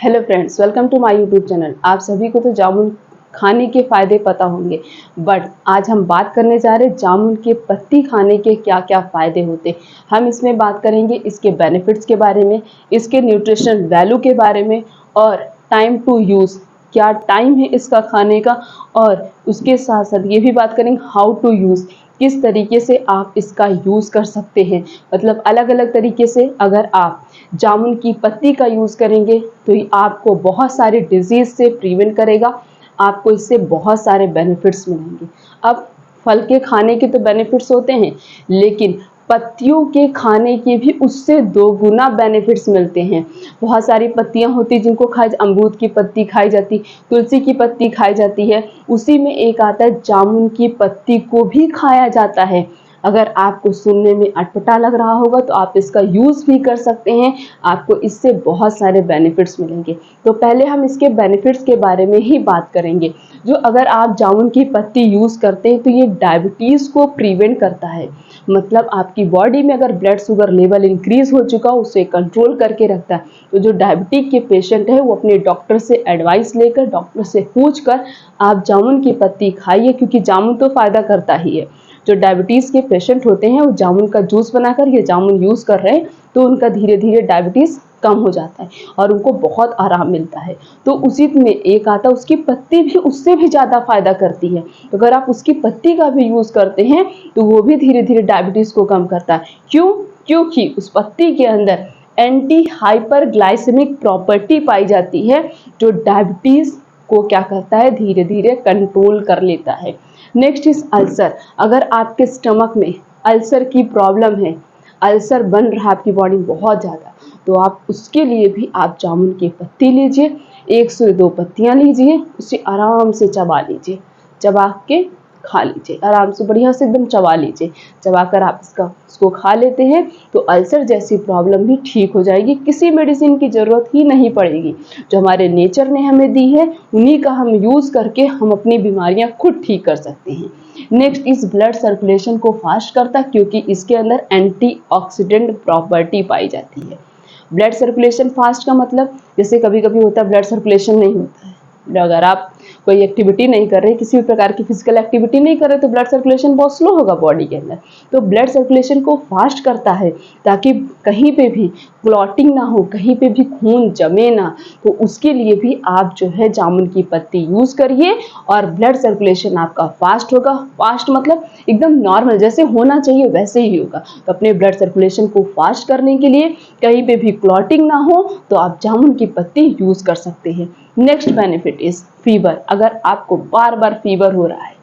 Hello friends, welcome to my YouTube channel. आप सभी को तो जामुन खाने के फ़ायदे पता होंगे, बट आज हम बात करने जा रहे हैं जामुन के पत्ती खाने के क्या क्या फ़ायदे होते हैं। हम इसमें बात करेंगे इसके बेनिफिट्स के बारे में, इसके न्यूट्रिशन वैल्यू के बारे में और टाइम टू यूज़, क्या टाइम है इसका खाने का, और उसके साथ साथ ये भी बात करेंगे हाउ टू यूज़, किस तरीके से आप इसका यूज़ कर सकते हैं। मतलब अलग अलग तरीके से अगर आप जामुन की पत्ती का यूज़ करेंगे तो ये आपको बहुत सारे डिजीज़ से प्रिवेंट करेगा, आपको इससे बहुत सारे बेनिफिट्स मिलेंगे। अब फल के खाने के तो बेनिफिट्स होते हैं, लेकिन पत्तियों के खाने के भी उससे 2 गुना बेनिफिट्स मिलते हैं। बहुत सारी पत्तियां होती जिनको अमरूद की पत्ती खाई जाती, तुलसी की पत्ती खाई जाती है, उसी में एक आता है जामुन की पत्ती को भी खाया जाता है। अगर आपको सुनने में अटपटा लग रहा होगा तो आप इसका यूज़ भी कर सकते हैं, आपको इससे बहुत सारे बेनिफिट्स मिलेंगे। तो पहले हम इसके बेनिफिट्स के बारे में ही बात करेंगे। जो अगर आप जामुन की पत्ती यूज़ करते हैं तो ये डायबिटीज़ को प्रिवेंट करता है। मतलब आपकी बॉडी में अगर ब्लड शुगर लेवल इंक्रीज हो चुका, उसे कंट्रोल करके रखता है। तो जो डायबिटिक के पेशेंट है वो अपने डॉक्टर से एडवाइस लेकर, डॉक्टर से पूछ कर आप जामुन की पत्ती खाइए, क्योंकि जामुन तो फ़ायदा करता ही है। जो डायबिटीज़ के पेशेंट होते हैं वो जामुन का जूस बनाकर ये जामुन यूज़ कर रहे हैं तो उनका धीरे धीरे डायबिटीज़ कम हो जाता है और उनको बहुत आराम मिलता है। तो उसी में एक आता है उसकी पत्ती भी उससे भी ज़्यादा फ़ायदा करती है। तो अगर आप उसकी पत्ती का भी यूज़ करते हैं तो वो भी धीरे धीरे डायबिटीज़ को कम करता है। क्यों? क्योंकि उस पत्ती के अंदर एंटी हाइपरग्लाइसेमिक प्रॉपर्टी पाई जाती है, जो डायबिटीज़ को क्या करता है, धीरे धीरे कंट्रोल कर लेता है। Next is ulcer. अगर आपके स्टमक में अल्सर की प्रॉब्लम है, अल्सर बन रहा है आपकी बॉडी में बहुत ज़्यादा, तो आप उसके लिए भी आप जामुन की पत्ती लीजिए, 1 से 2 पत्तियाँ लीजिए, उसे आराम से चबा लीजिए, चबा के खा लीजिए, आराम से बढ़िया से एकदम चबा लीजिए। चबाकर आप उसको खा लेते हैं तो अल्सर जैसी प्रॉब्लम भी ठीक हो जाएगी, किसी मेडिसिन की ज़रूरत ही नहीं पड़ेगी। जो हमारे नेचर ने हमें दी है उन्हीं का हम यूज़ करके हम अपनी बीमारियां खुद ठीक कर सकते हैं। नेक्स्ट इस ब्लड सर्कुलेशन को फास्ट करता है, क्योंकि इसके अंदर एंटीऑक्सीडेंट प्रॉपर्टी पाई जाती है। ब्लड सर्कुलेशन फास्ट का मतलब, जैसे कभी कभी होता है ब्लड सर्कुलेशन नहीं होता है, अगर आप कोई एक्टिविटी नहीं कर रहे, किसी भी प्रकार की फिजिकल एक्टिविटी नहीं कर रहे, तो ब्लड सर्कुलेशन बहुत स्लो होगा बॉडी के अंदर। तो ब्लड सर्कुलेशन को फास्ट करता है ताकि कहीं पे भी क्लॉटिंग ना हो, कहीं पे भी खून जमे ना। तो उसके लिए भी आप जो है जामुन की पत्ती यूज़ करिए और ब्लड सर्कुलेशन आपका फास्ट होगा। फास्ट मतलब एकदम नॉर्मल जैसे होना चाहिए वैसे ही होगा। तो अपने ब्लड सर्कुलेशन को फास्ट करने के लिए, कहीं पे भी क्लॉटिंग ना हो, तो आप जामुन की पत्ती यूज़ कर सकते हैं। Next benefit is fever. अगर आपको बार बार फीवर हो रहा है,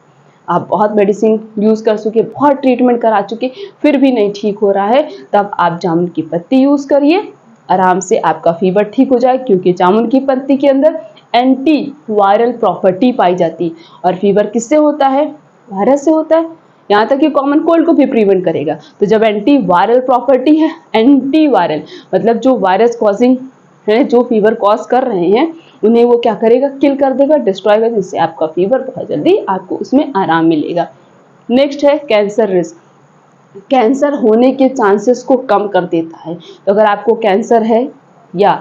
आप बहुत मेडिसिन यूज़ कर चुके, बहुत ट्रीटमेंट करा चुके, फिर भी नहीं ठीक हो रहा है, तब आप जामुन की पत्ती यूज़ करिए, आराम से आपका फीवर ठीक हो जाए। क्योंकि जामुन की पत्ती के अंदर एंटी वायरल प्रॉपर्टी पाई जाती है। और फीवर किससे होता है? वायरस से होता है। यहाँ तक कि कॉमन कोल्ड को भी प्रिवेंट करेगा। तो जब एंटी वायरल प्रॉपर्टी है, एंटी वायरल मतलब जो वायरस कॉजिंग है, जो फीवर कॉज कर रहे हैं, उन्हें वो क्या करेगा, किल कर देगा, डिस्ट्रॉय कर देगा, जिससे आपका फीवर बहुत जल्दी आपको उसमें आराम मिलेगा। नेक्स्ट है कैंसर रिस्क। कैंसर होने के चांसेस को कम कर देता है। तो अगर आपको कैंसर है, या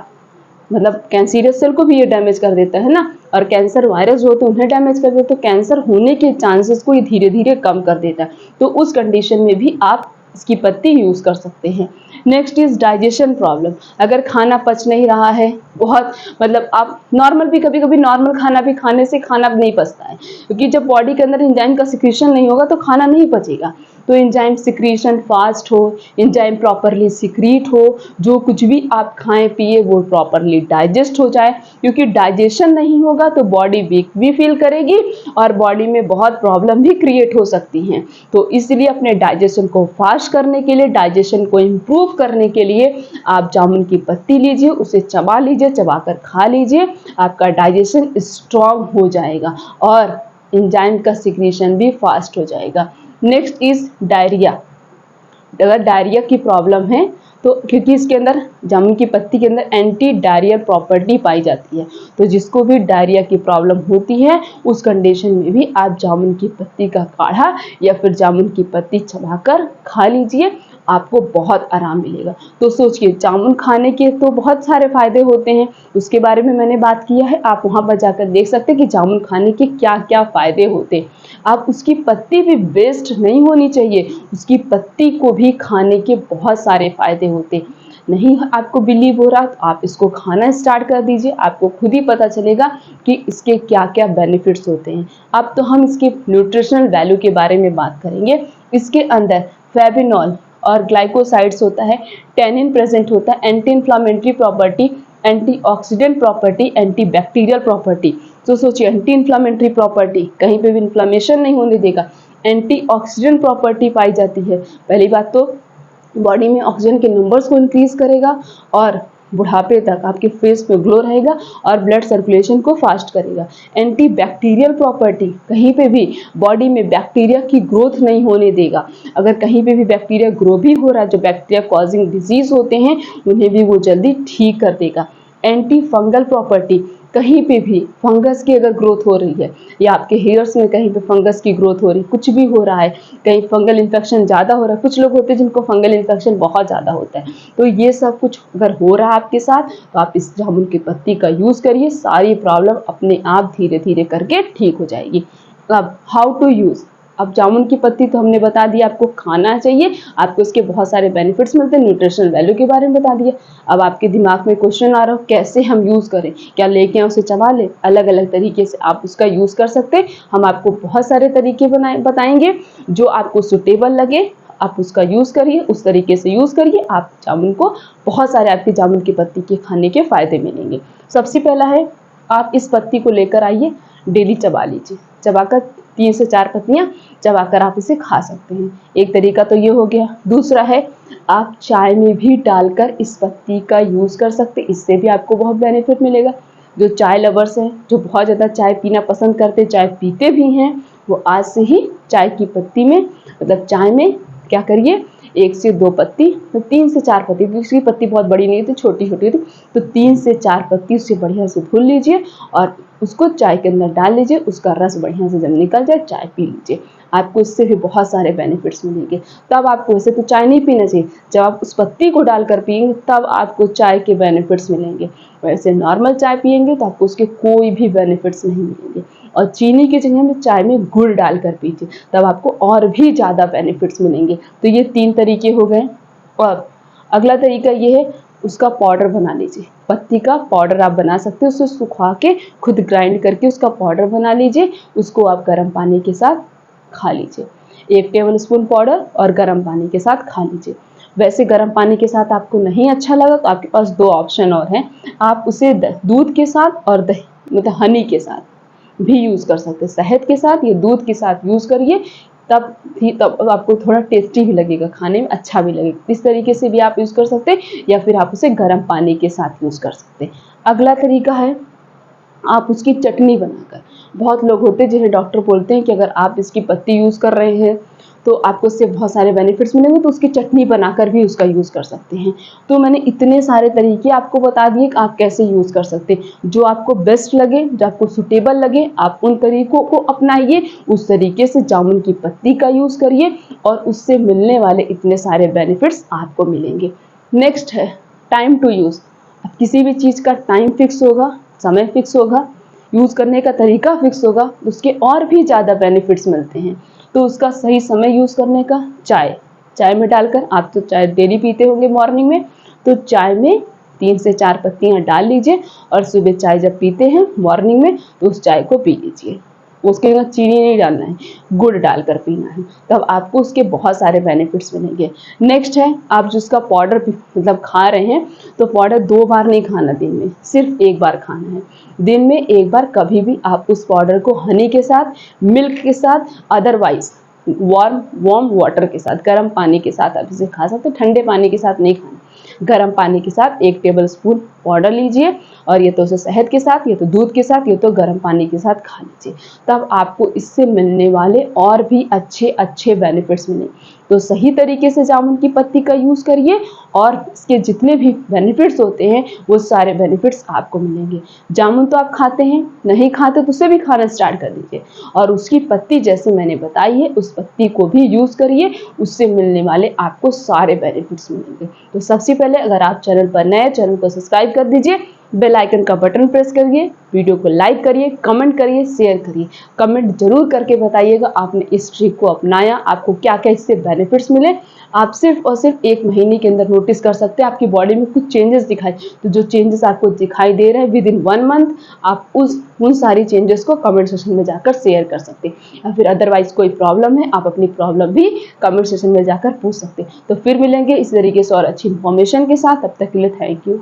मतलब कैंसरियस सेल को भी ये डैमेज कर देता है ना, और कैंसर वायरस हो तो उन्हें डैमेज कर देता है, तो कैंसर होने के चांसेस को ये धीरे धीरे कम कर देता है। तो उस कंडीशन में भी आप इसकी पत्ती यूज़ कर सकते हैं। Next is digestion problem. अगर खाना पच नहीं रहा है, बहुत मतलब आप नॉर्मल भी, कभी कभी नॉर्मल खाना भी खाने से खाना नहीं पचता है, क्योंकि जब बॉडी के अंदर एंजाइम का सिक्रीशन नहीं होगा तो खाना नहीं पचेगा। तो एंजाइम सिक्रीशन फास्ट हो, एंजाइम प्रॉपरली सिक्रीट हो, जो कुछ भी आप खाएं पिए वो प्रॉपरली डाइजेस्ट हो जाए। क्योंकि डाइजेशन नहीं होगा तो बॉडी वीक भी फील करेगी और बॉडी में बहुत प्रॉब्लम भी क्रिएट हो सकती हैं। तो इसलिए अपने डाइजेशन को फास्ट करने के लिए, डाइजेशन को इम्प्रूव करने के लिए आप जामुन की पत्ती लीजिए, उसे चबा लीजिए, चबाकर खा लीजिए, आपका डाइजेशन स्ट्रॉन्ग हो जाएगा और एंजाइम का सिक्रीशन भी फास्ट हो जाएगा। Next is diarrhoea. अगर डायरिया की प्रॉब्लम है तो, क्योंकि इसके अंदर जामुन की पत्ती के अंदर एंटी डायरिया प्रॉपर्टी पाई जाती है, तो जिसको भी डायरिया की प्रॉब्लम होती है उस कंडीशन में भी आप जामुन की पत्ती का काढ़ा या फिर जामुन की पत्ती चबाकर खा लीजिए, आपको बहुत आराम मिलेगा। तो सोचिए, जामुन खाने के तो बहुत सारे फायदे होते हैं, उसके बारे में मैंने बात किया है। आप वहाँ पर जाकर देख सकते हैं कि जामुन खाने के क्या क्या फायदे होते हैं। आप उसकी पत्ती भी वेस्ट नहीं होनी चाहिए, उसकी पत्ती को भी खाने के बहुत सारे फायदे होते हैं। नहीं आपको बिलीव हो रहा तो आप इसको खाना स्टार्ट कर दीजिए, आपको खुद ही पता चलेगा कि इसके क्या क्या बेनिफिट्स होते हैं। अब तो हम इसके न्यूट्रिशनल वैल्यू के बारे में बात करेंगे। इसके अंदर फेविनॉल और ग्लाइकोसाइड्स होता है, टेनिन प्रेजेंट होता है, anti inflammatory property, antioxidant property, antibacterial property. तो सोचिए, एंटी इन्फ्लामेटरी प्रॉपर्टी, कहीं पे भी इन्फ्लामेशन नहीं होने देगा। एंटीऑक्सीडेंट प्रॉपर्टी पाई जाती है, पहली बात तो बॉडी में ऑक्सीजन के नंबर्स को इंक्रीज करेगा और बुढ़ापे तक आपके फेस पे ग्लो रहेगा और ब्लड सर्कुलेशन को फास्ट करेगा। एंटी बैक्टीरियल प्रॉपर्टी, कहीं पे भी बॉडी में बैक्टीरिया की ग्रोथ नहीं होने देगा। अगर कहीं पे भी बैक्टीरिया ग्रो भी हो रहा है, जो बैक्टीरिया कॉजिंग डिजीज होते हैं, उन्हें भी वो जल्दी ठीक कर देगा। एंटी फंगल प्रॉपर्टी, कहीं पे भी फंगस की अगर ग्रोथ हो रही है या आपके हेयर्स में कहीं पे फंगस की ग्रोथ हो रही है, कुछ भी हो रहा है, कहीं फंगल इन्फेक्शन ज़्यादा हो रहा है, कुछ लोग होते हैं जिनको फंगल इन्फेक्शन बहुत ज़्यादा होता है, तो ये सब कुछ अगर हो रहा है आपके साथ, तो आप इस जामुन की पत्ती का यूज़ करिए, सारी प्रॉब्लम अपने आप धीरे धीरे करके ठीक हो जाएगी। अब हाउ टू यूज़, अब जामुन की पत्ती तो हमने बता दिया आपको खाना चाहिए, आपको इसके बहुत सारे बेनिफिट्स मिलते हैं, न्यूट्रिशनल वैल्यू के बारे में बता दिया। अब आपके दिमाग में क्वेश्चन आ रहा हो कैसे हम यूज़ करें, क्या लेके आए उसे चबा लें? अलग अलग तरीके से आप उसका यूज़ कर सकते हैं। हम आपको बहुत सारे तरीके बताएंगे, जो आपको सुटेबल लगे आप उसका यूज़ करिए, उस तरीके से यूज़ करिए, आप जामुन को बहुत सारे आपके जामुन की पत्ती के खाने के फायदे मिलेंगे। सबसे पहला है, आप इस पत्ती को लेकर आइए, डेली चबा लीजिए, चबाकर 3 से 4 पत्तियां चबाकर आप इसे खा सकते हैं। एक तरीका तो ये हो गया। दूसरा है, आप चाय में भी डालकर इस पत्ती का यूज़ कर सकते हैं, इससे भी आपको बहुत बेनिफिट मिलेगा। जो चाय लवर्स हैं, जो बहुत ज़्यादा चाय पीना पसंद करते, चाय पीते भी हैं, वो आज से ही चाय की पत्ती में, मतलब चाय में क्या करिए, 1 से 2 पत्ती, तो 3 से 4 पत्ती, दूसरी पत्ती बहुत बड़ी नहीं थी, छोटी छोटी थी, तो 3 से 4 पत्ती उससे बढ़िया से धुल लीजिए और उसको चाय के अंदर डाल लीजिए, उसका रस बढ़िया से जब निकल जाए चाय पी लीजिए। आपको इससे भी बहुत सारे बेनिफिट्स मिलेंगे। तब आपको, वैसे तो चाय नहीं पीना चाहिए, जब आप उस पत्ती को डालकर पिएंगे तब आपको चाय के बेनिफिट्स मिलेंगे। वैसे नॉर्मल चाय पिएंगे तो आपको उसके कोई भी बेनिफिट्स नहीं मिलेंगे। और चीनी की जगह में चाय में गुड़ डालकर पीजिए, तब आपको और भी ज़्यादा बेनिफिट्स मिलेंगे। तो ये 3 तरीके हो गए। और अगला तरीका ये है, उसका पाउडर बना लीजिए, पत्ती का पाउडर आप बना सकते हो, उसे सुखा के खुद ग्राइंड करके उसका पाउडर बना लीजिए, उसको आप गर्म पानी के साथ खा लीजिए। 1 टेबल स्पून पाउडर और गर्म पानी के साथ खा लीजिए। वैसे गर्म पानी के साथ आपको नहीं अच्छा लगा तो आपके पास 2 ऑप्शन और हैं, आप उसे दूध के साथ और दही, मतलब हनी के साथ भी यूज़ कर सकते हैं। शहद के साथ या दूध के साथ यूज़ करिए, तब आपको थोड़ा टेस्टी भी लगेगा, खाने में अच्छा भी लगेगा। इस तरीके से भी आप यूज़ कर सकते हैं, या फिर आप उसे गर्म पानी के साथ यूज़ कर सकते हैं। अगला तरीका है, आप उसकी चटनी बनाकर, बहुत लोग होते हैं जिन्हें डॉक्टर बोलते हैं कि अगर आप इसकी पत्ती यूज़ कर रहे हैं तो आपको इससे बहुत सारे बेनिफिट्स मिलेंगे, तो उसकी चटनी बनाकर भी उसका यूज़ कर सकते हैं। तो मैंने इतने सारे तरीके आपको बता दिए कि आप कैसे यूज़ कर सकते हैं। जो आपको बेस्ट लगे, जो आपको सुटेबल लगे, आप उन तरीकों को अपनाइए, उस तरीके से जामुन की पत्ती का यूज़ करिए और उससे मिलने वाले इतने सारे बेनिफिट्स आपको मिलेंगे। नेक्स्ट है टाइम टू यूज़। अब किसी भी चीज़ का टाइम फिक्स होगा, समय फिक्स होगा, यूज़ करने का तरीका फिक्स होगा, उसके और भी ज़्यादा बेनिफिट्स मिलते हैं। तो उसका सही समय यूज़ करने का, चाय में डालकर, आप तो चाय डेली पीते होंगे मॉर्निंग में, तो चाय में 3 से 4 पत्तियां डाल लीजिए और सुबह चाय जब पीते हैं मॉर्निंग में तो उस चाय को पी लीजिए। उसके अंदर चीनी नहीं डालना है, गुड़ डालकर पीना है, तब आपको उसके बहुत सारे बेनिफिट्स मिलेंगे। नेक्स्ट है, आप जिसका पाउडर मतलब खा रहे हैं, तो पाउडर 2 बार नहीं खाना दिन में, सिर्फ 1 बार खाना है। दिन में 1 बार कभी भी आप उस पाउडर को हनी के साथ, मिल्क के साथ, अदरवाइज वार्म वाटर के साथ, गर्म पानी के साथ आप इसे खा सकते हैं, ठंडे पानी के साथ नहीं खाना। गर्म पानी के साथ 1 टेबल स्पून पाउडर लीजिए और ये तो उसे शहद के साथ, ये तो दूध के साथ, ये तो गर्म पानी के साथ खा लीजिए। तब आपको इससे मिलने वाले और भी अच्छे अच्छे बेनिफिट्स मिलेंगे। तो सही तरीके से जामुन की पत्ती का यूज़ करिए और इसके जितने भी बेनिफिट्स होते हैं वो सारे बेनिफिट्स आपको मिलेंगे। जामुन तो आप खाते हैं, नहीं खाते तो उसे भी खाना स्टार्ट कर दीजिए और उसकी पत्ती जैसे मैंने बताई है उस पत्ती को भी यूज़ करिए, उससे मिलने वाले आपको सारे बेनिफिट्स मिलेंगे। तो सबसे पहले अगर आप चैनल पर नए हैं, चैनल को सब्सक्राइब कर दीजिए, बेल आइकन का बटन प्रेस करिए, वीडियो को लाइक करिए, कमेंट करिए, शेयर करिए। कमेंट जरूर करके बताइएगा आपने इस ट्रिक को अपनाया, आपको क्या क्या इससे बेनिफिट्स मिले। आप सिर्फ और सिर्फ 1 महीने के अंदर नोटिस कर सकते हैं आपकी बॉडी में कुछ चेंजेस दिखाई, तो जो चेंजेस आपको दिखाई दे रहे हैं विद इन 1 मंथ आप उन सारी चेंजेस को कमेंट सेक्शन में जाकर शेयर कर सकते हैं। या फिर अदरवाइज कोई प्रॉब्लम है आप अपनी प्रॉब्लम भी कमेंट सेक्शन में जाकर पूछ सकते हैं। तो फिर मिलेंगे इस तरीके से और अच्छी इन्फॉर्मेशन के साथ, तब तक के लिए थैंक यू।